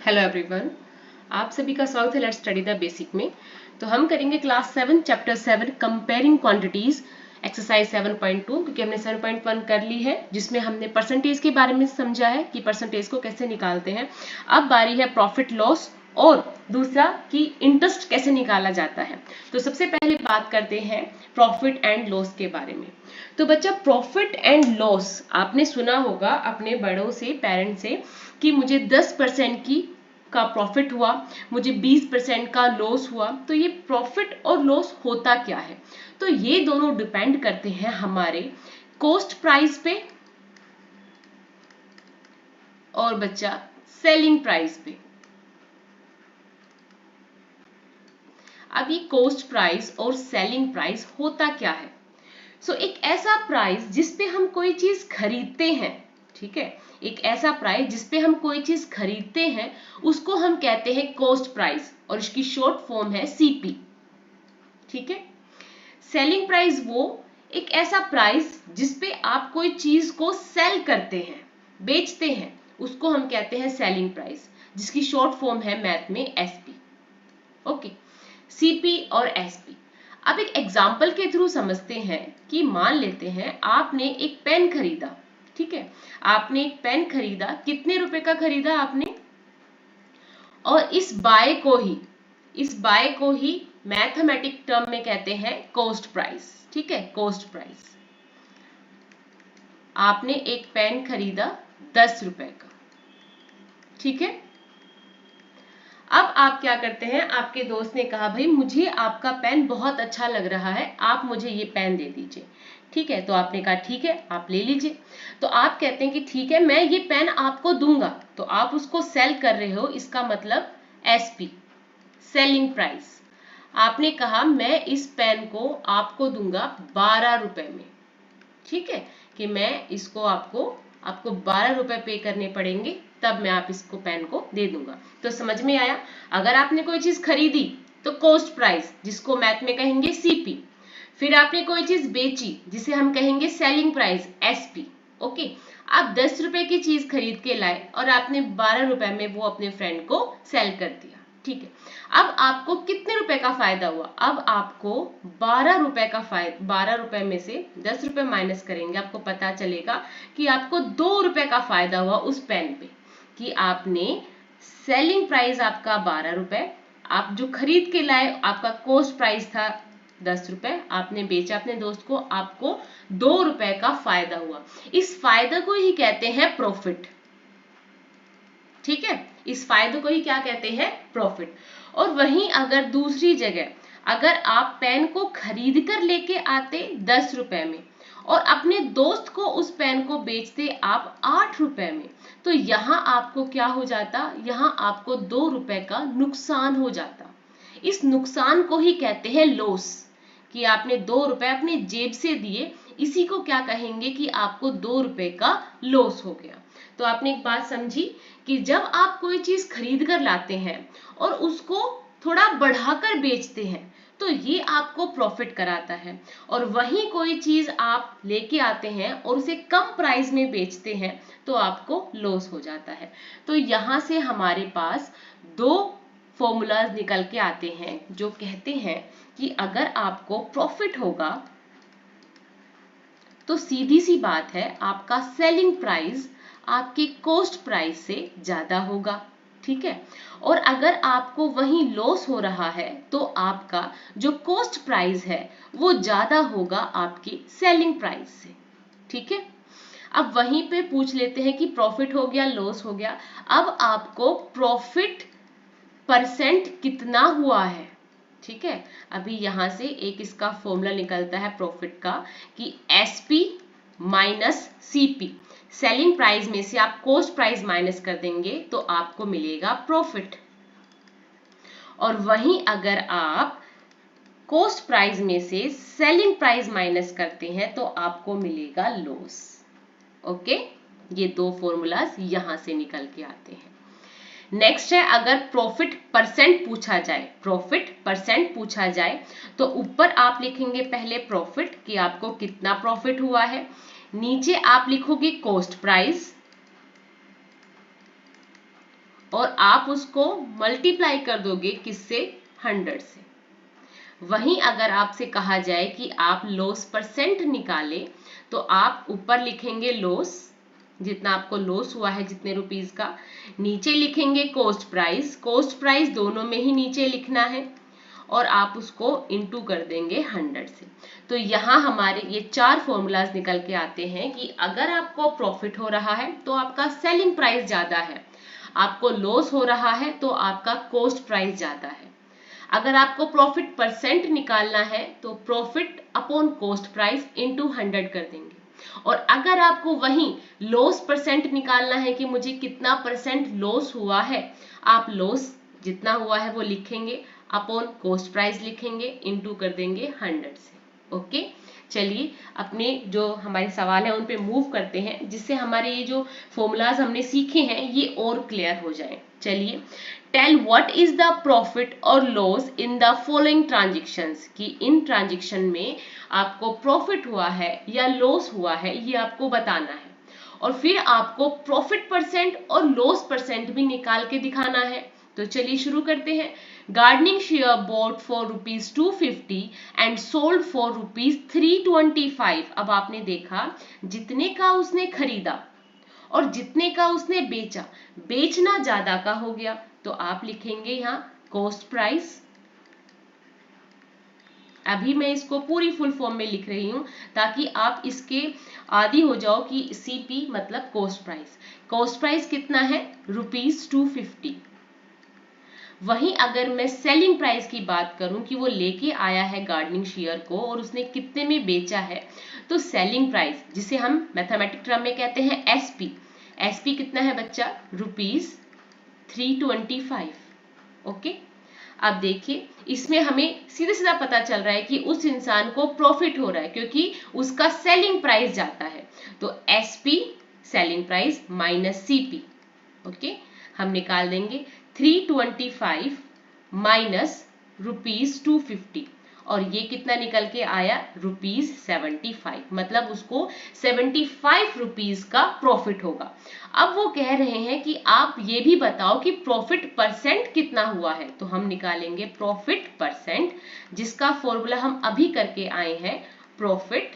Hello everyone, आप सभी का स्वागत है लेट्स स्टडी द बेसिक में। तो हम करेंगे class 7 chapter 7 comparing quantities exercise 7.2, क्योंकि हमने 7.1 कर ली है जिसमें हमने परसेंटेज के बारे में समझा है कि परसेंटेज को कैसे निकालते हैं। अब बारी है प्रॉफिट लॉस और दूसरा कि इंटरेस्ट कैसे निकाला जाता है। तो सबसे पहले बात करते हैं प्रॉफिट एंड लॉस के बारे में। तो बच्चा, प्रॉफिट एंड लॉस आपने सुना होगा अपने बड़ों से, पेरेंट्स से, कि मुझे 10% की का प्रॉफिट हुआ, मुझे 20% का लॉस हुआ। तो ये प्रॉफिट और लॉस होता क्या है? तो ये दोनों डिपेंड करते हैं हमारे कॉस्ट प्राइस पे और बच्चा सेलिंग प्राइस पे। अब ये कॉस्ट प्राइस और सेलिंग प्राइस होता क्या है? एक ऐसा प्राइस जिसपे हम कोई चीज खरीदते हैं, ठीक है, एक ऐसा प्राइस जिसपे हम कोई चीज खरीदते हैं उसको हम कहते हैं कॉस्ट प्राइस और इसकी शॉर्ट फॉर्म है सीपी, ठीक है। सेलिंग प्राइस वो एक ऐसा प्राइस जिसपे आप कोई चीज को सेल करते हैं, बेचते हैं, उसको हम कहते हैं सेलिंग प्राइस, जिसकी शॉर्ट फॉर्म है मैथ में एसपी। ओके, सीपी और एसपी। अब एक एग्जाम्पल के थ्रू समझते हैं कि मान लेते हैं आपने एक पेन खरीदा, ठीक है, आपने एक पेन खरीदा, कितने रुपए का खरीदा आपने, और इस बाय को ही मैथमेटिक टर्म में कहते हैं कॉस्ट प्राइस, ठीक है, कॉस्ट प्राइस। आपने एक पेन खरीदा 10 रुपए का, ठीक है। अब आप क्या करते हैं, आपके दोस्त ने कहा भाई मुझे आपका पेन बहुत अच्छा लग रहा है, आप मुझे ये पेन दे दीजिए, ठीक है। तो आपने कहा ठीक है आप ले लीजिए। तो आप कहते हैं कि ठीक है मैं ये पेन आपको दूंगा, तो आप उसको सेल कर रहे हो, इसका मतलब एसपी, सेलिंग प्राइस। आपने कहा मैं इस पेन को आपको दूंगा 12 रुपए में, ठीक है, कि मैं इसको आपको 12 रुपए पे करने पड़ेंगे तब मैं आप इसको पेन को दे दूंगा। तो समझ में आया, अगर आपने कोई चीज खरीदी तो कॉस्ट प्राइस, जिसको मैथ में कहेंगे सीपी, फिर आपने कोई चीज बेची जिसे हम कहेंगे सेलिंग प्राइस एसपी। ओके, आप 10 रुपए की चीज खरीद के लाए और आपने 12 रुपए में वो अपने फ्रेंड को सेल कर दिया, ठीक है। अब आपको कितने रुपए का फायदा हुआ? अब आपको 12 रुपए का फायदा, 12 रुपए में से 10 रुपए माइनस करेंगे, आपको पता चलेगा कि आपको 2 रुपए का फायदा हुआ उस पेन पे, कि आपने सेलिंग प्राइस आपका 12 रुपए, आप जो खरीद के लाए आपका कॉस्ट प्राइस था 10 रुपए, आपने बेचा अपने दोस्त को, आपको 2 रुपए का फायदा हुआ। इस फायदे को ही कहते हैं प्रॉफिट, ठीक है, इस फायदे को ही क्या कहते हैं? प्रॉफिट। और वहीं अगर दूसरी जगह अगर आप पेन को खरीद कर लेके आते 10 रुपए में और अपने दोस्त को उस पेन को बेचते आप 8 रुपए में, तो यहां आपको क्या हो जाता? यहां आपको 2 रुपए का नुकसान हो जाता। इस नुकसान को ही कहते हैं लॉस, कि आपने 2 रुपए अपने जेब से दिए, इसी को क्या कहेंगे कि आपको 2 रुपए का लॉस हो गया। तो आपने एक बात समझी कि जब आप कोई चीज खरीद कर लाते हैं और उसको थोड़ा बढ़ाकर बेचते हैं तो ये आपको प्रॉफिट कराता है, और वहीं कोई चीज आप लेके आते हैं और उसे कम प्राइस में बेचते हैं तो आपको लॉस हो जाता है। तो यहां से हमारे पास दो फॉर्मूलाज निकल के आते हैं जो कहते हैं कि अगर आपको प्रॉफिट होगा तो सीधी सी बात है आपका सेलिंग प्राइस आपके कॉस्ट प्राइस से ज्यादा होगा, ठीक है। और अगर आपको वहीं लॉस हो रहा है तो आपका जो कॉस्ट प्राइस है वो ज्यादा होगा आपकी सेलिंग प्राइस से, ठीक है। अब वहीं पे पूछ लेते हैं कि प्रॉफिट हो गया, लॉस हो गया, अब आपको प्रॉफिट परसेंट कितना हुआ है, ठीक है। अभी यहां से एक इसका फॉर्मूला निकलता है प्रॉफिट का कि SP minus CP, selling price में से आप कॉस्ट प्राइस माइनस कर देंगे तो आपको मिलेगा प्रॉफिट, और वहीं अगर आप कॉस्ट प्राइस में से सेलिंग प्राइस माइनस करते हैं तो आपको मिलेगा लॉस। ओके, ये दो फॉर्मूलाज यहां से निकल के आते हैं। नेक्स्ट है, अगर प्रॉफिट परसेंट पूछा जाए, प्रॉफिट परसेंट पूछा जाए तो ऊपर आप लिखेंगे पहले प्रॉफिट कि आपको कितना प्रॉफिट हुआ है, नीचे आप लिखोगे कॉस्ट प्राइस, और आप उसको मल्टीप्लाई कर दोगे किससे? 100 से। वहीं अगर आपसे कहा जाए कि आप लॉस परसेंट निकालें, तो आप ऊपर लिखेंगे लॉस, जितना आपको लॉस हुआ है जितने रुपीस का, नीचे लिखेंगे कॉस्ट प्राइस, कॉस्ट प्राइस दोनों में ही नीचे लिखना है, और आप उसको इंटू कर देंगे 100 से। तो यहाँ हमारे ये 4 फॉर्मूलाज निकल के आते हैं कि अगर आपको प्रॉफिट हो रहा है तो आपका सेलिंग प्राइस ज्यादा है, आपको लॉस हो रहा है तो आपका कॉस्ट प्राइस ज्यादा है। अगर आपको प्रॉफिट परसेंट निकालना है तो profit upon cost price into 100 कर देंगे, और अगर आपको वहीं लॉस परसेंट निकालना है कि मुझे कितना परसेंट लॉस हुआ है, आप लॉस जितना हुआ है वो लिखेंगे, अपॉन कॉस्ट प्राइस लिखेंगे, इंटू कर देंगे 100 से। ओके, चलिए अपने जो हमारे सवाल है उन पे मूव करते हैं, जिससे हमारे ये जो फॉर्मूलाज हमने सीखे हैं ये और क्लियर हो जाए। चलिए, tell what is the profit और loss in the following transactions, कि इन ट्रांजेक्शन में आपको प्रॉफिट हुआ है या लॉस हुआ है ये आपको बताना है, और फिर आपको प्रॉफिट परसेंट और लॉस परसेंट भी निकाल के दिखाना है। तो चलिए शुरू करते हैं। Gardening share bought for ₹250 and sold for ₹325। अब आपने देखा जितने का उसने खरीदा और जितने का उसने बेचा, बेचना ज्यादा का हो गया, तो आप लिखेंगे यहाँ कॉस्ट प्राइस। अभी मैं इसको पूरी फुल फॉर्म में लिख रही हूं ताकि आप इसके आदी हो जाओ कि सीपी मतलब कॉस्ट प्राइस। कॉस्ट प्राइस कितना है? ₹250। वहीं अगर मैं सेलिंग प्राइस की बात करूं कि वो लेके आया है गार्डनिंग शेयर को और उसने कितने में बेचा है, तो सेलिंग प्राइस जिसे हम मैथमेटिक टर्म में कहते हैं एसपी, एसपी कितना है बच्चा? ₹325। ओके, अब देखिए इसमें हमें सीधा सीधा पता चल रहा है कि उस इंसान को प्रॉफिट हो रहा है क्योंकि उसका सेलिंग प्राइस जाता है। तो SP selling price minus CP. Okay, हम निकाल देंगे 325 माइनस ₹250, और ये कितना निकल के आया? ₹75। मतलब उसको 75 रुपीज का प्रॉफिट होगा। अब वो कह रहे हैं कि आप ये भी बताओ कि प्रॉफिट परसेंट कितना हुआ है, तो हम निकालेंगे प्रॉफिट परसेंट, जिसका फॉर्मूला हम अभी करके आए हैं, profit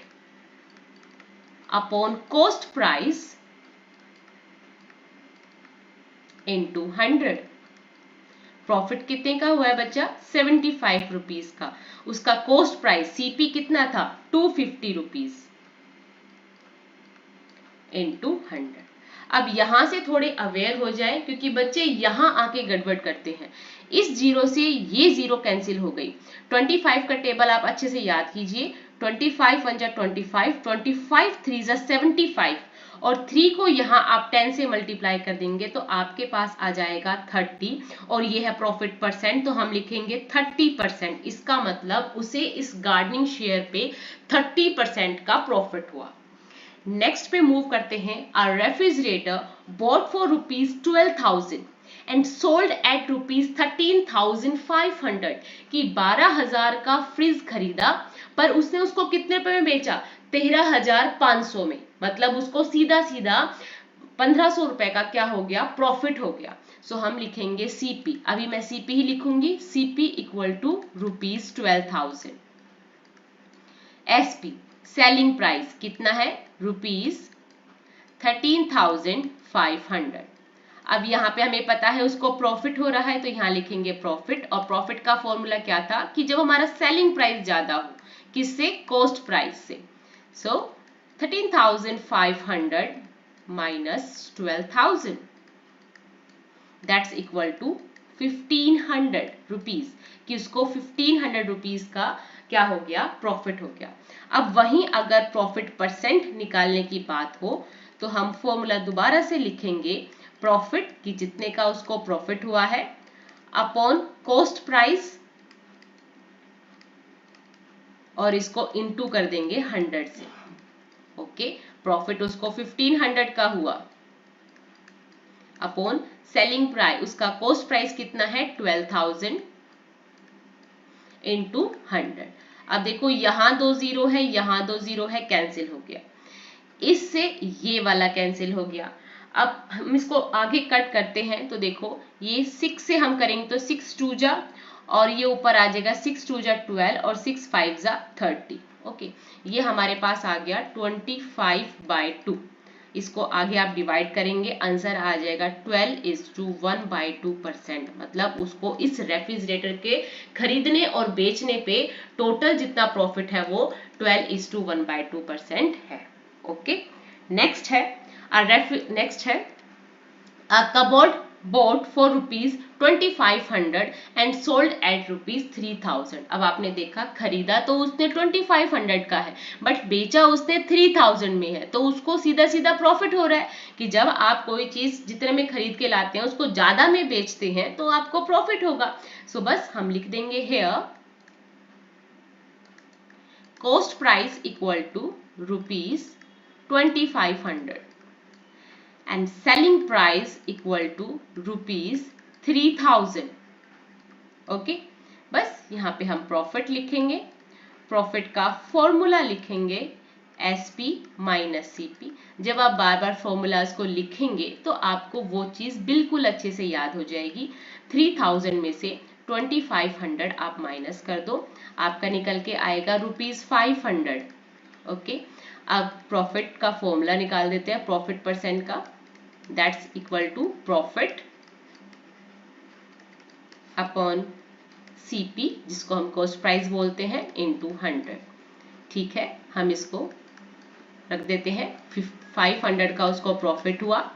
upon cost price into 100। Profit कितने का हुआ है बच्चा? 75 रुपीज का। उसका कॉस्ट प्राइस सीपी कितना था? ₹250 इंटू 100। अब यहां से थोड़े अवेयर हो जाए क्योंकि बच्चे यहां आके गड़बड़ करते हैं। इस जीरो से ये जीरो कैंसिल हो गई। 25 का टेबल आप अच्छे से याद कीजिए। 25 1 जा 25, 25 3 जा 75, और 3 को यहाँ आप 10 से मल्टीप्लाई कर देंगे तो आपके पास आ जाएगा 30, और ये है प्रॉफिट परसेंट, तो हम लिखेंगे 30%। इसका मतलब उसे इस गार्डनिंग शेयर पे 30% का प्रॉफिट हुआ। नेक्स्ट पे मूव करते हैं। A refrigerator bought for ₹12,000 and sold at ₹13,500, कि 12,000 का फ्रिज खरीदा पर उसने उसको कितने रुपए में बेचा? 13,500 में। मतलब उसको सीधा सीधा 1,500 रुपए का क्या हो गया? प्रॉफिट हो गया। सो हम लिखेंगे सीपी। अभी मैं सीपी ही लिखूंगी, CP equal to ₹12,000। SP selling price कितना है? ₹13,500। अब यहाँ पे हमें पता है उसको प्रॉफिट हो रहा है, तो यहाँ लिखेंगे प्रॉफिट, और प्रॉफिट का फॉर्मूला क्या था कि जब हमारा सेलिंग प्राइस ज्यादा हो, किससे? कॉस्ट प्राइस से। So 13,500 minus 12,000, that's equal to 1,500 rupees, कि उसको 1,500 रुपीज का क्या हो गया? प्रॉफिट हो गया। अब वहीं अगर प्रॉफिट परसेंट निकालने की बात हो तो हम फॉर्मूला दोबारा से लिखेंगे, प्रॉफिट कि जितने का उसको प्रॉफिट हुआ है अपॉन कॉस्ट प्राइस, और इसको इनटू कर देंगे 100 से। ओके, प्रॉफिट उसको 1,500 का हुआ अपॉन सेलिंग प्राइस, उसका कॉस्ट प्राइस कितना है? 12,000 इंटू 100। अब देखो यहां 2 जीरो है, यहां 2 जीरो है, कैंसिल हो गया। इससे ये वाला कैंसिल हो गया। अब हम इसको आगे कट करते हैं तो देखो ये 6 से हम करेंगे तो 6 2 जा और ये ऊपर आ जाएगा 6 2 जा 12 और 6 5 जा 30। ओके, ये हमारे पास आ गया 25/2। इसको आगे आप डिवाइड करेंगे, आंसर आ जाएगा 12:1/2%। मतलब उसको इस रेफ्रिजरेटर के खरीदने और बेचने पे टोटल जितना प्रॉफिट है वो 12:1/2% है। ओके, नेक्स्ट है a cupboard bought for ₹2,500 and sold at ₹3,000। अब आपने देखा खरीदा तो उसने 2,500 का है बट बेचा उसने 3,000 में है, तो उसको सीधा सीधा प्रॉफिट हो रहा है कि जब आप कोई चीज जितने में खरीद के लाते हैं उसको ज्यादा में बेचते हैं तो आपको प्रॉफिट होगा। सो बस हम लिख देंगे here cost price equal to ₹2,500 and selling price equal to ₹3,000। Okay, बस यहाँ पे हम प्रॉफिट लिखेंगे, प्रॉफिट का फॉर्मूला लिखेंगे SP माइनस CP। जब आप बार बार फॉर्मूलाज को लिखेंगे तो आपको वो चीज बिल्कुल अच्छे से याद हो जाएगी। 3,000 में से 2,500 आप माइनस कर दो, आपका निकल के आएगा ₹500। ओके, अब प्रॉफिट का फॉर्मूला निकाल देते हैं, प्रॉफिट परसेंट का, that's equal to profit upon CP जिसको हम कॉस्ट प्राइस बोलते हैं into 100। ठीक है, हम इसको रख देते हैं, 500 का उसको प्रॉफिट हुआ,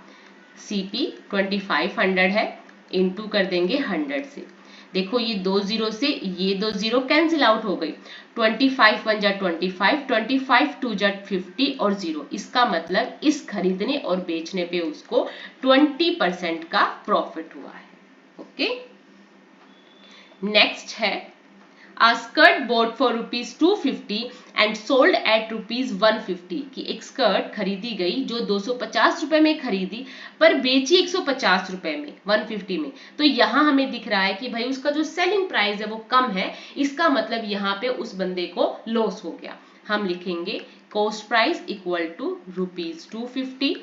CP 2,500 है, इंटू कर देंगे 100 से। देखो ये 2 जीरो से ये 2 जीरो कैंसिल आउट हो गई, 25 1 जा 25, 25 2 जा 50 और 0। इसका मतलब इस खरीदने और बेचने पे उसको 20% का प्रॉफिट हुआ है। ओके, नेक्स्ट है A skirt bought for ₹250 and sold at ₹150। की एक स्कर्ट खरीदी गई जो 250 रुपए में खरीदी पर बेची 150 रुपए में, 150 में। तो यहाँ हमें दिख रहा है कि भाई उसका जो सेलिंग प्राइस है वो कम है, इसका मतलब यहाँ पे उस बंदे को लॉस हो गया। हम लिखेंगे cost price equal to ₹250,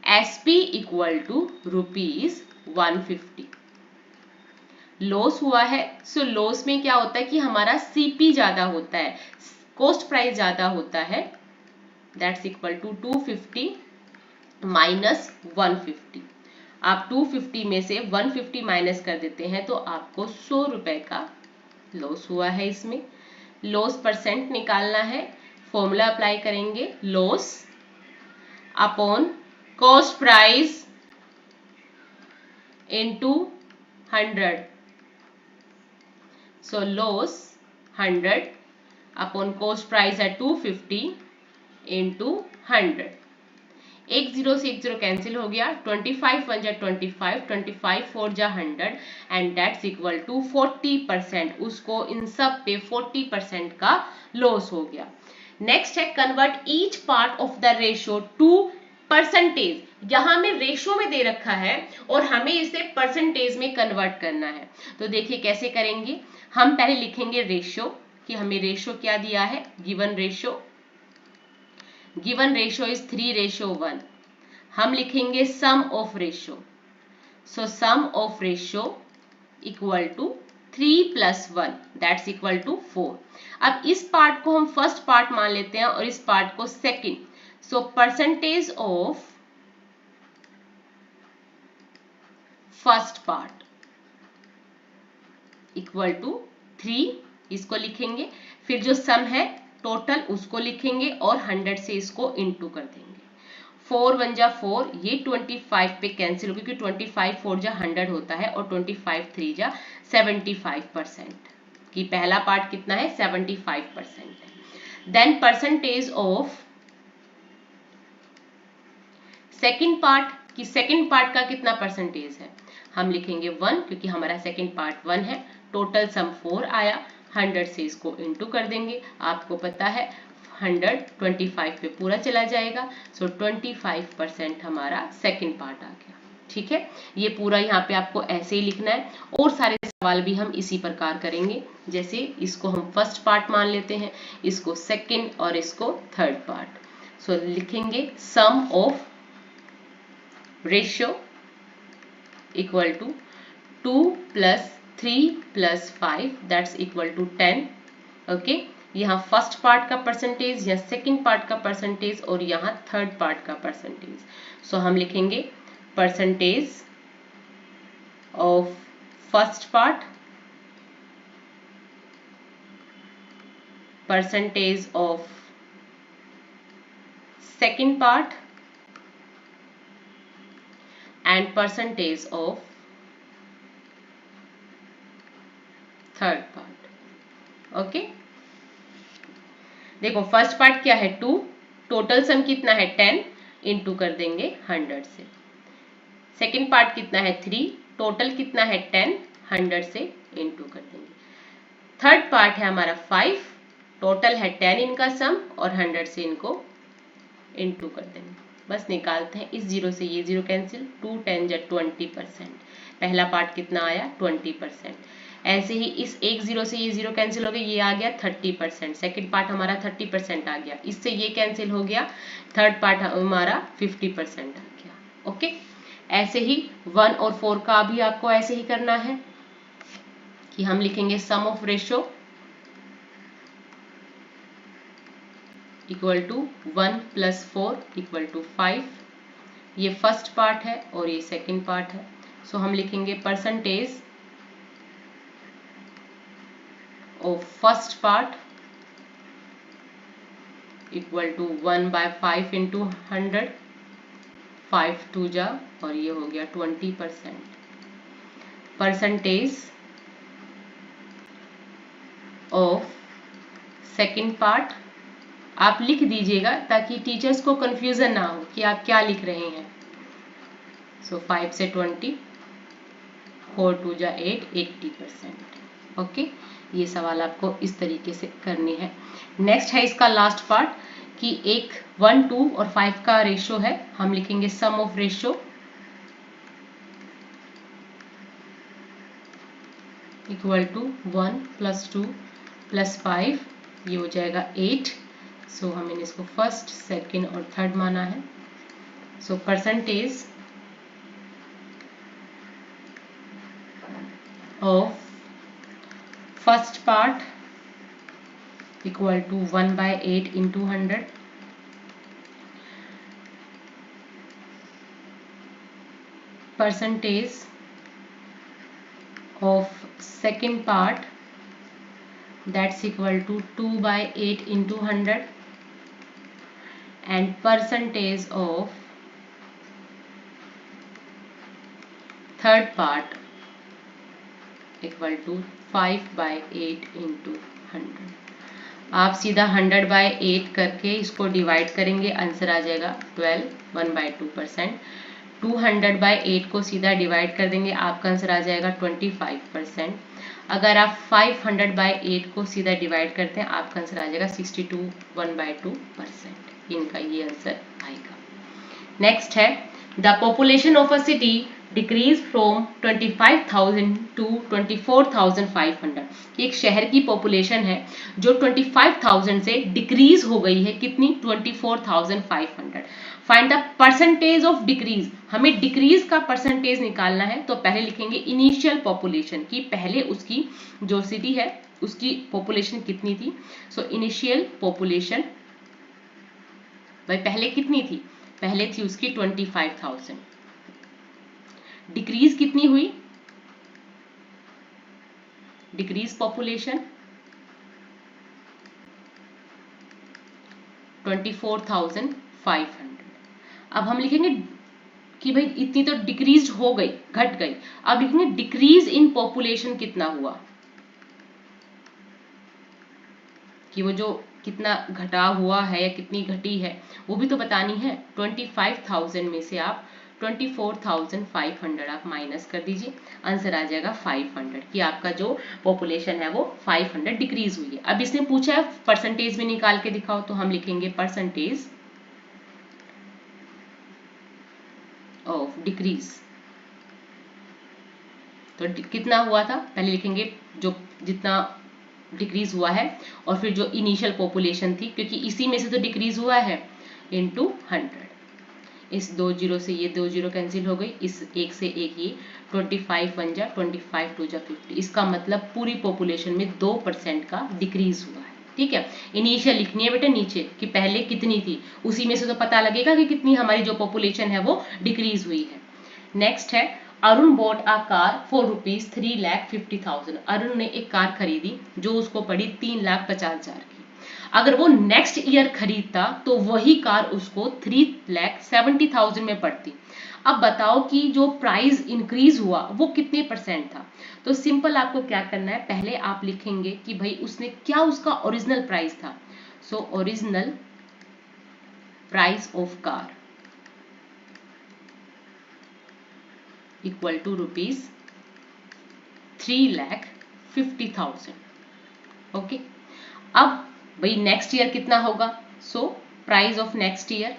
SP equal to ₹150। Loss हुआ है, सो लॉस में क्या होता है कि हमारा CP ज्यादा होता है, कॉस्ट प्राइस ज्यादा होता है, दैट्स इक्वल टू 250 माइनस 150। आप 250 में से 150 माइनस कर देते हैं तो आपको 100 रुपए का लॉस हुआ है। इसमें लॉस परसेंट निकालना है, फॉर्मूला अप्लाई करेंगे, loss upon cost price into 100। So loss 100 upon cost price at 250 into 100। एक जीरो से एक जीरो कैंसिल हो गया, 25 1 जा 25, 25 4 जा 100 एंड दैट्स इक्वल टू 40%। उसको इन सब पे 40% का लॉस हो गया। नेक्स्ट है convert each part of the ratio two percentage. यहां में रेशो में दे रखा है और हमें इसे परसेंटेज में कन्वर्ट करना है। तो देखिए कैसे करेंगे, हम पहले लिखेंगे रेशो, कि हमें रेशो क्या दिया है, गिवन रेशो इज 3:1। हम लिखेंगे sum of ratio, so sum of ratio equal to 3 + 1 that's equal to 4। अब इस पार्ट को हम फर्स्ट पार्ट मान लेते हैं और इस पार्ट को second, so percentage of first part equal to 3, इसको लिखेंगे, फिर जो सम है टोटल उसको लिखेंगे और 100 से इसको इनटू कर देंगे। 4 1 जा 4, ये 25 पे कैंसिल हो क्योंकि 25 4 जा 100 होता है और 25 3 जा 75% कि पहला पार्ट कितना है, 75% है। Then percentage of second part, कि सेकंड पार्ट का कितना परसेंटेज है, हम लिखेंगे 1 क्योंकि हमारा सेकंड पार्ट 1 है, टोटल सम 4 आया, 100 से इसको इनटू कर देंगे। आपको पता है 100 25 पे पूरा चला जाएगा, सो 25% हमारा सेकंड पार्ट आ गया। ठीक है, ये पूरा यहाँ पे आपको ऐसे ही लिखना है और सारे सवाल भी हम इसी प्रकार करेंगे। जैसे इसको हम फर्स्ट पार्ट मान लेते हैं, इसको सेकंड और इसको थर्ड पार्ट। सो लिखेंगे sum of ratio equal to 2 plus 3 plus 5 that's equal to 10। Okay, यहाँ फर्स्ट पार्ट का परसेंटेज, यहाँ सेकंड पार्ट का परसेंटेज और यहाँ थर्ड पार्ट का परसेंटेज। सो हम लिखेंगे percentage of first part, percentage of second part and percentage of third part। Okay, देखो फर्स्ट पार्ट क्या है 2, टोटल सम कितना है 10, इंटू कर देंगे 100 से। सेकंड पार्ट कितना है 3, टोटल कितना है 10, 100 से इंटू कर देंगे। थर्ड पार्ट है हमारा 5, टोटल है 10 इनका सम और 100 से इनको इंटू कर देंगे। बस निकालते हैं, इस जीरो से ये जीरो कैंसिल, 2 10 जा 20%। पहला पार्ट कितना आया 20%। ऐसे ही इस एक जीरो से ये जीरो कैंसिल हो गया, ये आ गया 30%। सेकंड पार्ट हमारा 30% आ गया, इससे ये कैंसिल हो गया, थर्ड पार्ट हमारा 50% आ गया। ओके, ऐसे ही 1 और 4 का भी आपको ऐसे ही करना है कि हम लिखेंगे sum of ratio equal to 1 plus 4 equal to 5। ये फर्स्ट पार्ट है और ये सेकंड पार्ट है। सो हम लिखेंगे percentage of first part equal to 1 by 5 into 100, 5 2 जा और ये हो गया 20%। परसेंटेज ऑफ सेकंड पार्ट आप लिख दीजिएगा ताकि टीचर्स को कंफ्यूजन ना हो कि आप क्या लिख रहे हैं। सो 5 से 20, 4 2 जा 8, 80%। ओके, ये सवाल आपको इस तरीके से करनी है। नेक्स्ट है इसका लास्ट पार्ट कि एक 1 2 और 5 का रेशियो है, हम लिखेंगे sum of ratio equal to 1 plus 2 plus 5, ये हो जाएगा 8। सो हमने इसको फर्स्ट सेकंड और थर्ड माना है। So percentage of first part equal to 1 by 8 into 100, percentage of second part that's equal to 2 by 8 into 100 and percentage of third part equal to 5 by 8 into 100। आप सीधा 100 by 8 करके इसको divide करेंगे, answer आ जाएगा 12, 1/2%। 200 by 8 को सीधा divide कर देंगे, आपका आंसर आ जाएगा 25%। अगर आप 500 by 8 को सीधा डिवाइड करते हैं, आपका आंसर आ जाएगा 62, 1/2%। इनका ये आंसर आएगा। नेक्स्ट है the population of a city decrease from 25,000 to 24,500। एक शहर की पॉपुलेशन है जो 25,000 से डिक्रीज हो गई है, कितनी 24,500। Find the percentage of decrease, हमें डिक्रीज का परसेंटेज निकालना है। तो पहले लिखेंगे इनिशियल पॉपुलेशन की, पहले उसकी जो सिटी है उसकी पॉपुलेशन कितनी थी। सो इनिशियल पॉपुलेशन भाई पहले कितनी थी, पहले थी उसकी 25,000। डिक्रीज कितनी हुई, डिक्रीज पॉपुलेशन 24,500। अब हम लिखेंगे कि भाई इतनी तो डिक्रीज हो गई, घट गई। अब लिखेंगे डिक्रीज इन पॉपुलेशन कितना हुआ, कि वो जो कितना घटा हुआ है या कितनी घटी है वो भी तो बतानी है। 25,000 में से आप 24,500 आप माइनस कर दीजिए, आंसर आ जाएगा 500 कि आपका जो पॉपुलेशन है वो 500 डिक्रीज हुई है। अब इसने पूछा है परसेंटेज में निकाल के दिखाओ, तो हम लिखेंगे परसेंटेज ऑफ डिक्रीज। तो कितना हुआ था पहले लिखेंगे, जो जितना डिक्रीज हुआ है और फिर जो इनिशियल पॉपुलेशन थी, क्योंकि इसी में से तो डिक्रीज हुआ है, इनटू 100। इस 2 जीरो से ये 2 जीरो कैंसिल हो गई, इस एक से एक ये 25 1 जा 25 2 जा 50। इसका मतलब पूरी पॉपुलेशन में 2% का डिक्रीज हुआ है। ठीक है, इनिशियल लिखनी है बेटा नीचे कि पहले कितनी थी, उसी में से तो पता लगेगा कि कितनी हमारी जो पॉपुलेशन है वो डिक्रीज हुई है। नेक्स्ट है Arun bought a car for rupees 3,50,000। Arun ने एक कार खरीदी जो उसको पड़ी 3,50,000 की। अगर वो नेक्स्ट ईयर खरीदता तो वही कार उसको 3,70,000 में पड़ती। अब बताओ कि जो प्राइस इंक्रीज हुआ वो कितने परसेंट था। तो सिंपल आपको क्या करना है, पहले आप लिखेंगे कि भाई उसने क्या उसका ओरिजिनल प्राइस था। So original price of car equal to rupees 3,50,000। Okay, अब भाई नेक्स्ट ईयर कितना होगा। So price of next year,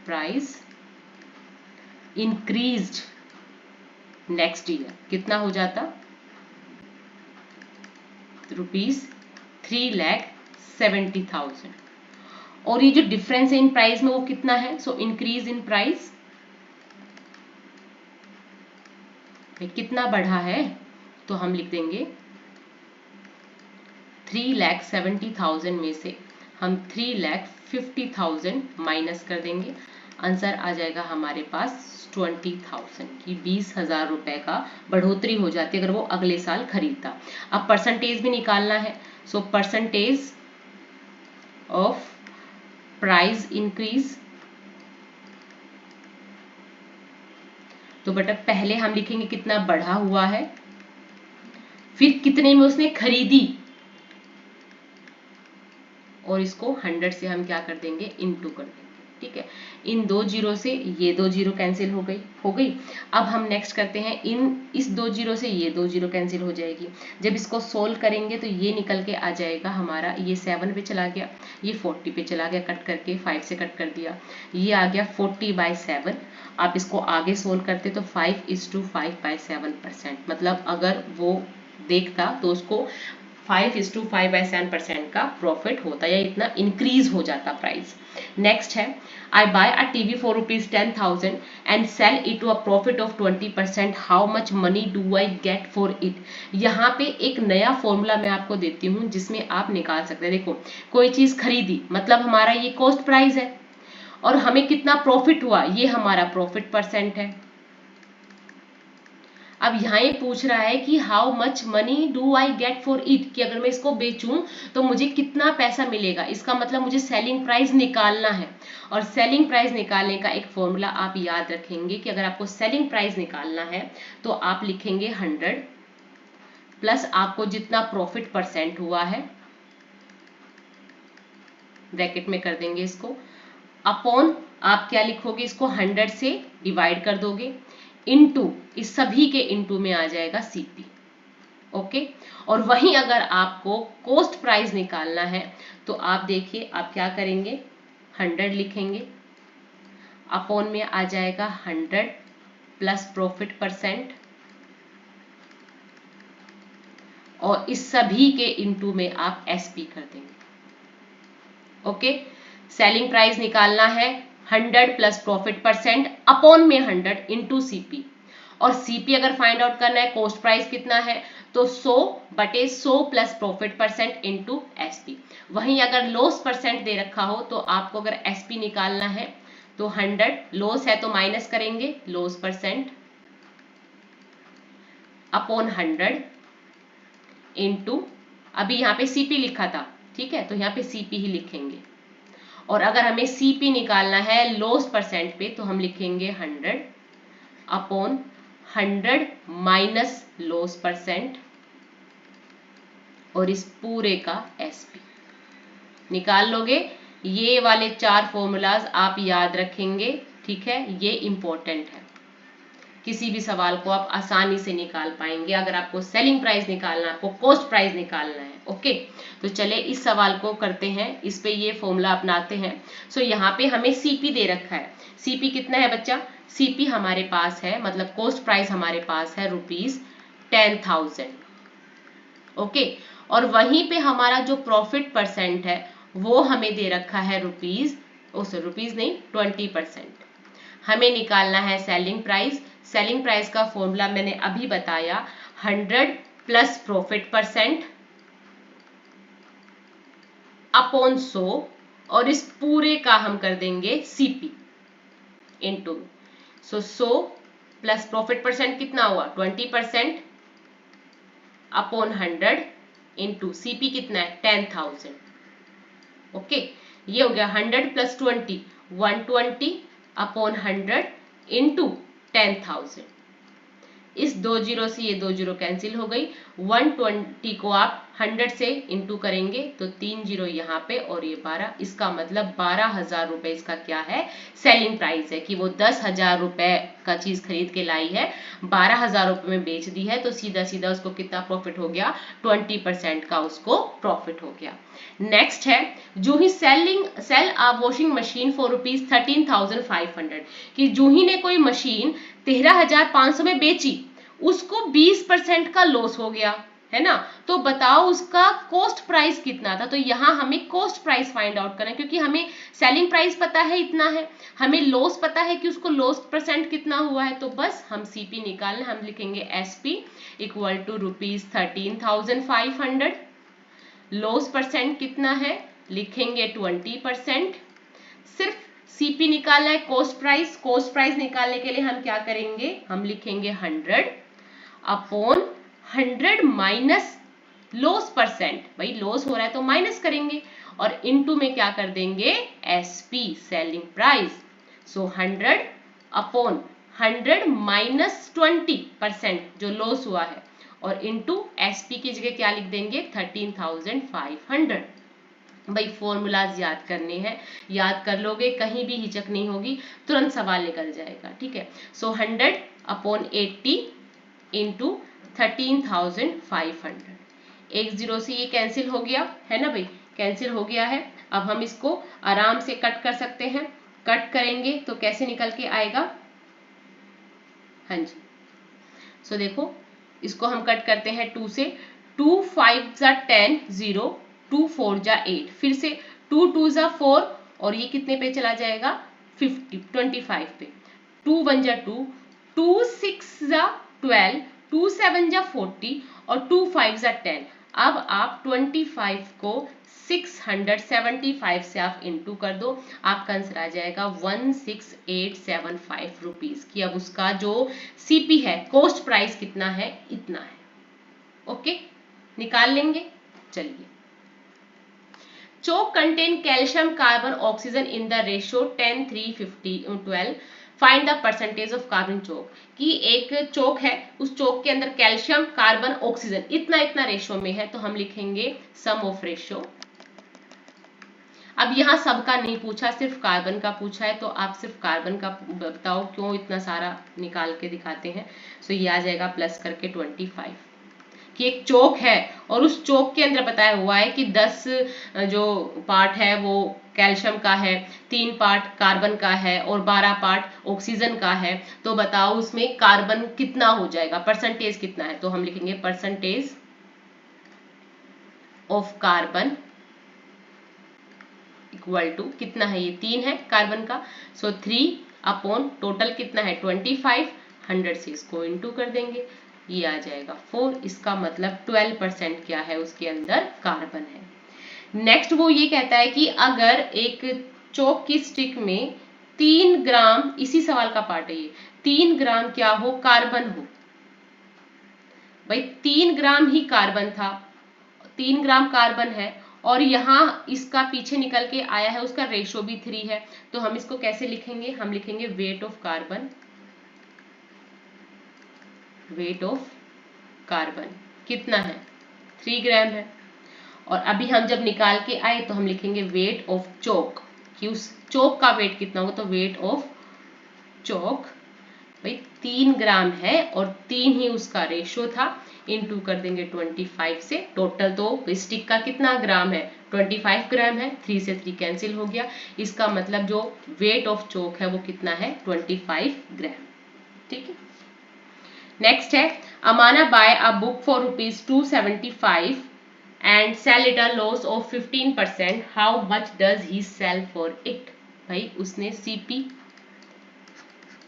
price increased next year कितना हो जाता, रुपीज 3,70,000। और ये जो डिफरेंस है इन प्राइस में वो कितना है। सो इंक्रीज इन प्राइस कितना बढ़ा है, तो हम लिख देंगे 3,70,000 में से हम 3,50,000 माइनस कर देंगे। आंसर आ जाएगा हमारे पास 20,000 की 20,000 रुपए का बढ़ोतरी हो जाती है अगर वो अगले साल खरीदता। अब परसेंटेज भी निकालना है। So percentage of price increase, तो बेटा पहले हम लिखेंगे कितना बढ़ा हुआ है, फिर कितने में उसने खरीदी, और इसको 100 से हम क्या कर देंगे, इनटू कर देंगे। ठीक है, इन 2 जीरो से ये 2 जीरो कैंसिल हो गई। अब हम नेक्स्ट करते हैं इस 2 जीरो से ये 2 जीरो कैंसिल हो जाएगी। जब इसको सोल्व करेंगे तो ये निकल के आ जाएगा हमारा, ये 7 पे चला गया, ये 40 पे चला गया, कट करके 5 से कट कर दिया, ये आ गया 40/7। आप इसको आगे सोल्व करते तो 5:5/7%, मतलब अगर वो देखता तो उसको 5:5/7% का प्रॉफिट होता या इतना इंक्रीज हो जाता प्राइस। नेक्स्ट है I buy a TV for ₹10,000 and sell it to a profit of 20%, how much money do I get for it. यहाँ पे एक नया फॉर्मूला मैं आपको देती हूँ जिसमें आप निकाल सकते हैं। देखो, कोई चीज खरीदी मतलब हमारा ये कॉस्ट प्राइस है, और हमें कितना प्रॉफिट हुआ ये हमारा प्रॉफिट परसेंट है। अब यहाँ ये पूछ रहा है कि how much money do I get for it, कि अगर मैं इसको बेचूं तो मुझे कितना पैसा मिलेगा। इसका मतलब मुझे सेलिंग प्राइस निकालना है, और सेलिंग प्राइस निकालने का एक फॉर्मूला आप याद रखेंगे कि अगर आपको सेलिंग प्राइस निकालना है तो आप लिखेंगे 100 प्लस आपको जितना प्रॉफिट परसेंट हुआ है, ब्रैकेट में कर देंगे इसको, अपॉन आप क्या लिखोगे, इसको 100 से डिवाइड कर दोगे, इनटू इस सभी के इनटू में आ जाएगा सीपी। ओके, और वहीं अगर आपको कॉस्ट प्राइस निकालना है तो आप देखिए आप क्या करेंगे, 100 लिखेंगे, अपॉन में आ जाएगा 100 प्लस प्रॉफिट परसेंट, और इस सभी के इनटू में आप एसपी कर देंगे। ओके, सेलिंग प्राइस निकालना है 100 प्लस प्रॉफिट परसेंट अपॉन में 100 इंटू सीपी, और सीपी अगर फाइंड आउट करना है कॉस्ट प्राइस कितना है तो 100/100 plus profit percent into SP. वहीं अगर लॉस परसेंट दे रखा हो तो आपको अगर एसपी निकालना है तो 100 लॉस है तो माइनस करेंगे लॉस परसेंट अपॉन 100 इंटू, अभी यहाँ पे सीपी लिखा था, ठीक है, तो यहाँ पे सीपी ही लिखेंगे। और अगर हमें सीपी निकालना है लॉस परसेंट पे तो हम लिखेंगे 100 अपॉन 100 माइनस लॉस परसेंट, और इस पूरे का एसपी निकाल लोगे। ये वाले 4 फॉर्मूलाज आप याद रखेंगे, ठीक है, ये इंपॉर्टेंट है, किसी भी सवाल को आप आसानी से निकाल पाएंगे अगर आपको सेलिंग प्राइस निकालना है, आपको कॉस्ट प्राइस निकालना है। ओके, तो चले इस सवाल को करते हैं, इस पे ये फॉर्मूला अपनाते हैं। सो यहाँ पे हमें सीपी दे रखा है, सीपी कितना है बच्चा, सीपी हमारे पास है, मतलब कॉस्ट प्राइस हमारे पास है ₹10,000। ओके, और वहीं पे हमारा जो प्रॉफिट परसेंट है वो हमें दे रखा है रुपीज नहीं, 20%। हमें निकालना है सेलिंग प्राइस। सेलिंग प्राइस का फॉर्मूला मैंने अभी बताया, 100 प्लस प्रॉफिट परसेंट अपॉन 100, और इस पूरे का हम कर देंगे CP into. 100 plus profit percent कितना हुआ 20% अपॉन 100 इंटू सीपी कितना है 10,000। ओके, ये हो गया 100 प्लस 20 120 अपॉन 100 इंटू 10,000। इस 2 जीरो से ये 2 जीरो कैंसिल हो गई। 120 को आप 100 से इंटू करेंगे तो 3 जीरो यहाँ पे और ये 12, इसका मतलब 12,000 रुपए इसका क्या है, सेलिंग प्राइस है, कि वो 10,000 रुपए का चीज खरीद के लाई है, 12,000 रुपए में बेच दी है, तो सीधा सीधा उसको कितना प्रॉफिट हो गया, 20% का उसको प्रॉफिट हो गया। नेक्स्ट है, Juhi sell a washing machine for rupees 13,500, कि जूही ने कोई मशीन 13,500 में बेची, उसको 20% का लॉस हो गया, है ना। तो बताओ उसका कॉस्ट प्राइस कितना था। तो यहाँ हमें कॉस्ट प्राइस फाइंड आउट करना है, क्योंकि हमें सेलिंग प्राइस पता है इतना है, हमें लॉस पता है कि उसको लॉस परसेंट कितना हुआ है, तो बस हम सीपी निकालना, हम लिखेंगे SP equal to rupees 13,500। Loss percent कितना है, लिखेंगे 20%। सिर्फ सीपी निकालना है, कॉस्ट प्राइस। कॉस्ट प्राइस निकालने के लिए हम क्या करेंगे, हम लिखेंगे 100 अपॉन 100 माइनस लॉस परसेंट, भाई लॉस हो रहा है तो माइनस करेंगे, और इनटू में क्या कर देंगे एसपी सेलिंग प्राइस। सो 100 अपॉन 100 माइनस 20% जो लॉस हुआ है, और इनटू एसपी की जगह क्या लिख देंगे 13,500। भाई फॉर्मूलाज याद करने हैं, याद कर लोगे कहीं भी हिचक नहीं होगी, तुरंत सवाल निकल जाएगा, ठीक है। सो 100 अपॉन 80 इंटू 13,500, एक जीरो से ये कैंसिल हो गया है ना भाई, कैंसिल हो गया है। अब हम इसको आराम से कट कर सकते हैं, कट करेंगे तो कैसे निकल के आएगा, हाँ जी। सो देखो इसको हम कट करते हैं 2 से, 2 5 जा 10 0, 2 4 जा 8, फिर से 2 2 जा 4, और ये कितने पे चला जाएगा 25 पे, 2 1 जा 2, 2 6 जा 12, 2 7 जा 40, और 2 5 जा 10। अब आप 25 को 675 से आप इंटू कर दो, आपका आंसर आ जाएगा 16,875 रुपीज की। अब उसका जो सीपी है, कॉस्ट प्राइस कितना है, इतना है। ओके, निकाल लेंगे, चलिए। Chalk contain calcium carbon oxygen in the ratio 10 3 50 12, find the percentage of carbon chalk, कि एक चोक है, उस चोक के अंदर कैल्शियम कार्बन ऑक्सीजन इतना इतना रेशियो में है, तो हम लिखेंगे सम ऑफ रेशियो। अब यहाँ सबका नहीं पूछा, सिर्फ कार्बन का पूछा है, तो आप सिर्फ कार्बन का बताओ क्यों इतना सारा निकाल के दिखाते हैं। सो ये आ जाएगा प्लस करके 25, कि एक चोक है और उस चोक के अंदर बताया हुआ है कि 10 जो पार्ट है वो कैल्शियम का है, 3 पार्ट कार्बन का है और 12 पार्ट ऑक्सीजन का है, तो बताओ उसमें कार्बन कितना हो जाएगा, परसेंटेज कितना है। तो हम लिखेंगे percentage of carbon equal to, कितना है ये 3 है कार्बन का, सो 3 अपॉन टोटल कितना है 25, 100 से इसको इंटू कर देंगे, ये आ जाएगा 4, इसका मतलब 12% क्या है उसके अंदर कार्बन है। नेक्स्ट वो ये कहता है कि अगर एक चौक की स्टिक में 3 ग्राम, इसी सवाल का पार्ट है ये, 3 ग्राम क्या हो कार्बन हो, भाई 3 ग्राम ही कार्बन था, 3 ग्राम कार्बन है, और यहाँ इसका पीछे निकल के आया है उसका रेशो भी 3 है, तो हम इसको कैसे लिखेंगे, हम लिखेंगे weight of carbon, weight of carbon कितना है 3 ग्राम है, और अभी हम जब निकाल के आए तो हम लिखेंगे वेट ऑफ चोक, कि उस चोक का वेट कितना होगा, तो वेट ऑफ चोक भाई 3 ग्राम है और 3 ही उसका रेशो था, इनटू कर देंगे 25 से, टोटल तो स्टिक का कितना ग्राम है 25 ग्राम है, 3 से 3 कैंसिल हो गया, इसका मतलब जो वेट ऑफ चोक है वो कितना है 25 ग्राम, ठीक है। नेक्स्ट है, Amana buy a book for rupees 275 and sell it a loss of 15%, how much does he sell for it? भाई उसने सीपी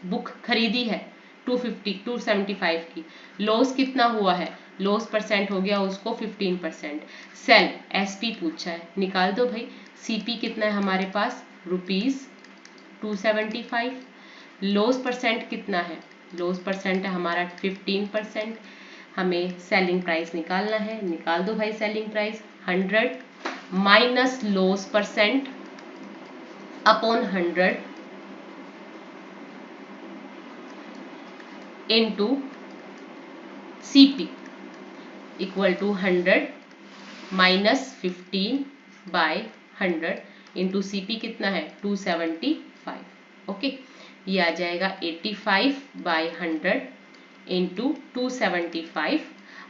बुक खरीदी है 275 की, लॉस कितना हुआ है, लॉस परसेंट हो गया उसको 15%। सेल एसपी पूछा है, निकाल दो भाई। सीपी कितना है हमारे पास, ₹275। लॉस परसेंट कितना है, लॉस परसेंट है हमारा 15%। हमें सेलिंग प्राइस निकालना है, निकाल दो भाई selling price. 100 minus loss percent upon 100 into CP equal to 100 minus 15 by 100 into CP कितना है 275। ओके, ये आ जाएगा 85 बाय 100 इंटू 275।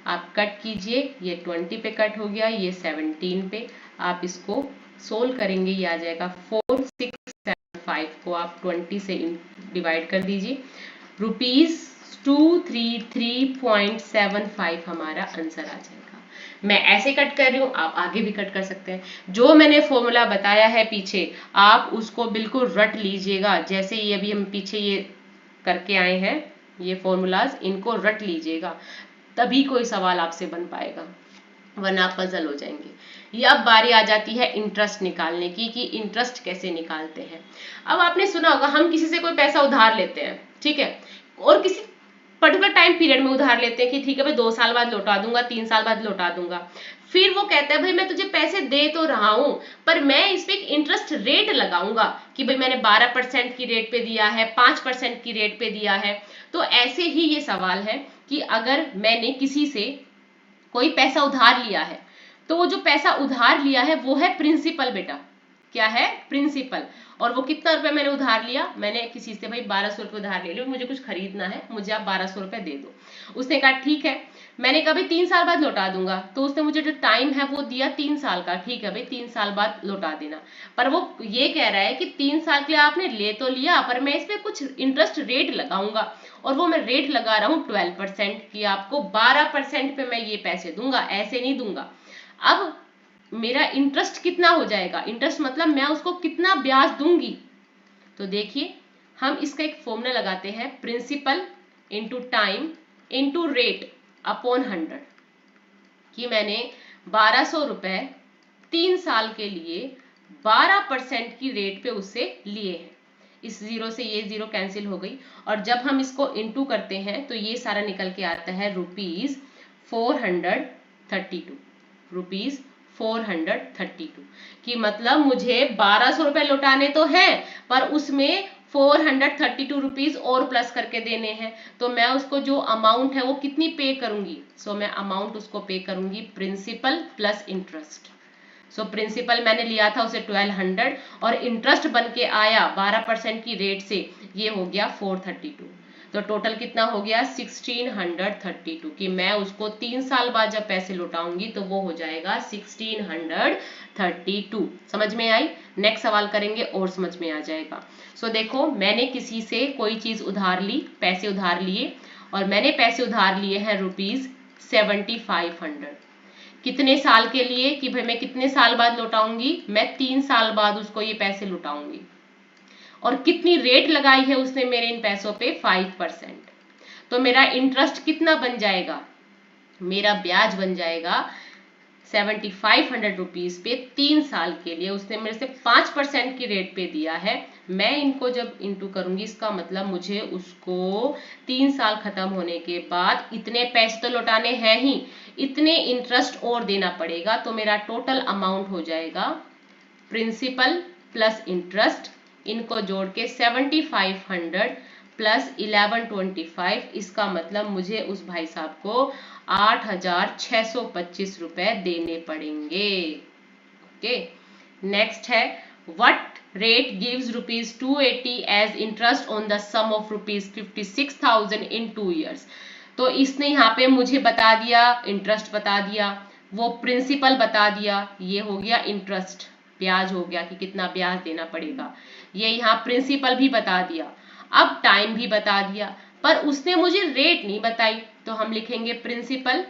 आप कट कीजिए, ये 20 पे कट हो गया, ये 17 पे। आप इसको सोल्व करेंगे, ये आ जाएगा 4675 को आप 20 से डिवाइड कर दीजिए। ₹233.75 हमारा आंसर आ जाएगा। मैं ऐसे कट कर रही हूँ, आप आगे भी कट कर सकते हैं। जो मैंने फॉर्मूला बताया है पीछे, आप उसको बिल्कुल रट लीजिएगा। जैसे ये अभी हम पीछे ये करके आए हैं, ये फॉर्मूलाज, इनको रट लीजिएगा, तभी कोई सवाल आपसे बन पाएगा, वरना आप पजल हो जाएंगे। ये अब बारी आ जाती है इंटरेस्ट निकालने की, कि इंटरेस्ट कैसे निकालते हैं। अब आपने सुना होगा, हम किसी से कोई पैसा उधार लेते हैं, ठीक है, और किसी पर्टिकुलर टाइम पीरियड में उधार लेते हैं कि ठीक है भाई 2 साल बाद लौटा दूंगा, 3 साल बाद लौटा दूंगा। फिर वो कहता है भाई मैं तुझे पैसे दे तो रहा हूं, पर मैं इस पे एक इंटरेस्ट रेट लगाऊंगा कि भाई मैंने 12% की रेट पे दिया है, 5% की रेट पे दिया है। तो ऐसे ही ये सवाल है कि अगर मैंने किसी से कोई पैसा उधार लिया है, तो वो जो पैसा उधार लिया है वो है प्रिंसिपल बेटा। क्या है, प्रिंसिपल। और वो कितना रुपए मैंने उधार लिया, मैंने किसी से भाई 1200 रुपये उधार ले लिया, मुझे कुछ खरीदना है, मुझे आप 1200 रुपये दे दो। उसने कहा ठीक है। मैंने कहा भाई 3 साल बाद लौटा दूंगा, तो उसने मुझे जो टाइम है वो दिया 3 साल का। ठीक है भाई 3 साल बाद लौटा देना, पर वो ये कह रहा है कि 3 साल के लिए आपने ले तो लिया, पर मैं इस पे कुछ इंटरेस्ट रेट लगाऊंगा, और वो मैं रेट लगा रहा हूँ 12% की, आपको 12% पे मैं ये पैसे दूंगा, ऐसे नहीं दूंगा। अब मेरा इंटरेस्ट कितना हो जाएगा, इंटरेस्ट मतलब मैं उसको कितना ब्याज दूंगी। तो देखिए हम इसका एक फॉर्मूला लगाते हैं, principal into time into rate upon 100, कि मैंने 1200 रुपए 3 साल के लिए 12% की रेट पे उससे लिए हैं। इस जीरो से ये जीरो कैंसिल हो गई, और जब हम इसको इंटू करते हैं तो ये सारा निकल के आता है ₹432, ₹432, कि मतलब मुझे 1200 रुपए लौटाने तो हैं, पर उसमें 432 रुपीज और प्लस करके देने हैं। तो मैं उसको जो अमाउंट है वो कितनी पे करूंगी, सो मैं अमाउंट उसको पे करूंगी principal plus interest. So principal मैंने लिया था उसे 1200, और इंटरेस्ट बन के आया 12% की रेट से, ये हो गया 432। तो टोटल कितना हो गया 1632, कि मैं उसको 3 साल बाद जब पैसे लौटाऊंगी तो वो हो जाएगा 1632। समझ में आई? नेक्स्ट सवाल करेंगे और समझ में आ जाएगा। सो देखो, मैंने किसी से कोई चीज उधार ली, पैसे उधार लिए, और मैंने पैसे उधार लिए हैं ₹7500। कितने साल के लिए, कि भाई मैं कितने साल बाद लौटाऊंगी, मैं 3 साल बाद उसको ये पैसे लौटाऊंगी। और कितनी रेट लगाई है उसने मेरे इन पैसों पे, 5%। तो मेरा इंटरेस्ट कितना बन जाएगा, मेरा ब्याज बन जाएगा 7500 रुपीज पे 3 साल के लिए। उसने मेरे से 5% की रेट पे दिया है। मैं इनको जब इंटू करूंगी, इसका मतलब मुझे उसको 3 साल खत्म होने के बाद इतने पैसे तो लौटाने हैं ही, इतने इंटरेस्ट और देना पड़ेगा। तो मेरा टोटल अमाउंट हो जाएगा प्रिंसिपल प्लस इंटरेस्ट, इनको जोड़ के 7500 प्लस 1125, इसका मतलब मुझे उस भाई साहब को 8625 रुपए देने पड़ेंगे। ओके, नेक्स्ट है, what rate gives ₹280 as interest on the sum of ₹56,000 in 2 years। तो इसने यहाँ पे मुझे बता दिया, इंटरेस्ट बता दिया, वो प्रिंसिपल बता दिया, ये हो गया इंटरेस्ट, ब्याज हो गया कि कितना ब्याज देना पड़ेगा, ये यहाँ प्रिंसिपल भी बता दिया, अब टाइम भी बता दिया, पर उसने मुझे रेट नहीं बताई। तो हम लिखेंगे प्रिंसिपल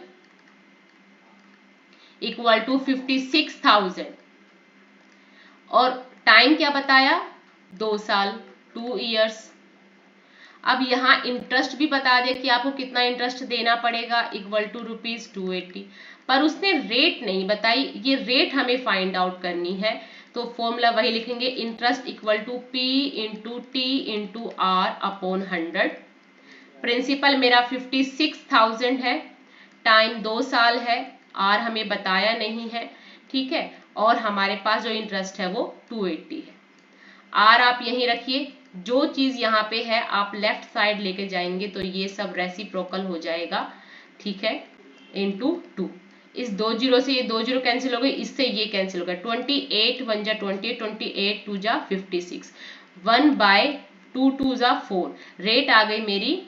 इक्वल टू 56,000, और टाइम क्या बताया, 2 साल 2 इयर्स। अब यहाँ इंटरेस्ट भी बता दे कि आपको कितना इंटरेस्ट देना पड़ेगा, इक्वल टू ₹280, पर उसने रेट नहीं बताई, ये रेट हमें फाइंड आउट करनी है। तो फॉर्मूला वही लिखेंगे, interest equal to P into T into R upon 100। Principal मेरा 56,000 है, टाइम 2 साल है, R हमें बताया नहीं है, ठीक है, और हमारे पास जो इंटरेस्ट है वो 280 है। R आप यहीं रखिए, जो चीज यहाँ पे है आप लेफ्ट साइड लेके जाएंगे तो ये सब रेसिप्रोकल हो जाएगा, ठीक है, इंटू 2। इस 2 जीरो से ये 2 जीरो कैंसिल हो गई, इससे ये कैंसिल हो गया, 28 1 जा 28, 28 2 जा 56, 1/2 2 जा 4, रेट आ गई मेरी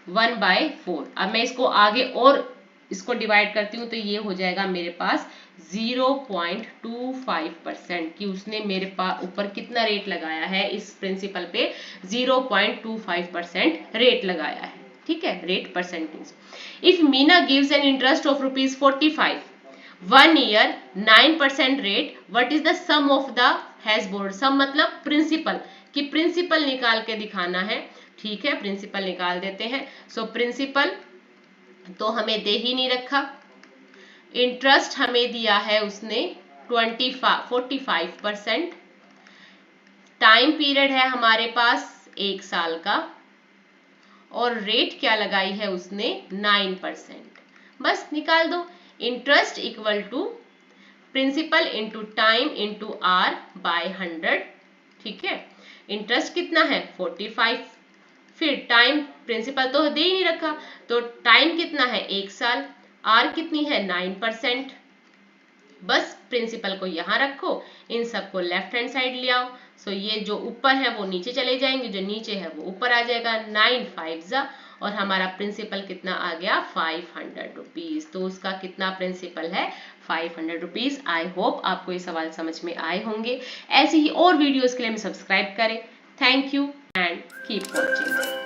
1/4। अब मैं इसको आगे और इसको डिवाइड करती हूँ तो ये हो जाएगा मेरे पास 0.25% कि उसने मेरे पास ऊपर कितना रेट लगाया है, इस प्रिंसिपल पे 0.25% रेट लगाया है, ठीक है, rate percentage. If Meena gives an interest of ₹45 1 year 9% rate, what is the sum of the has borrowed. सम मतलब प्रिंसिपल, कि प्रिंसिपल निकाल के दिखाना है, ठीक है, प्रिंसिपल निकाल देते हैं। सो प्रिंसिपल तो हमें दे ही नहीं रखा, इंटरेस्ट हमें दिया है उसने 45%, टाइम पीरियड है हमारे पास 1 साल का, और रेट क्या लगाई है उसने 9%। बस निकाल दो, interest equal to principal into time into R by 100, ठीक है। इंटरेस्ट कितना है 45, फिर टाइम प्रिंसिपल तो दे ही नहीं रखा, तो टाइम कितना है 1 साल, R कितनी है 9%। बस प्रिंसिपल को यहाँ रखो, इन सबको लेफ्ट हैंड साइड ले आओ। सो ये जो ऊपर है वो नीचे चले जाएंगे, जो नीचे है वो ऊपर आ जाएगा, 9 5 जा, और हमारा प्रिंसिपल कितना आ गया 500 रुपीज। तो उसका कितना प्रिंसिपल है 500 रुपीज। आई होप आपको ये सवाल समझ में आए होंगे। ऐसी ही और वीडियोस के लिए हमें सब्सक्राइब करें। Thank you and keep watching.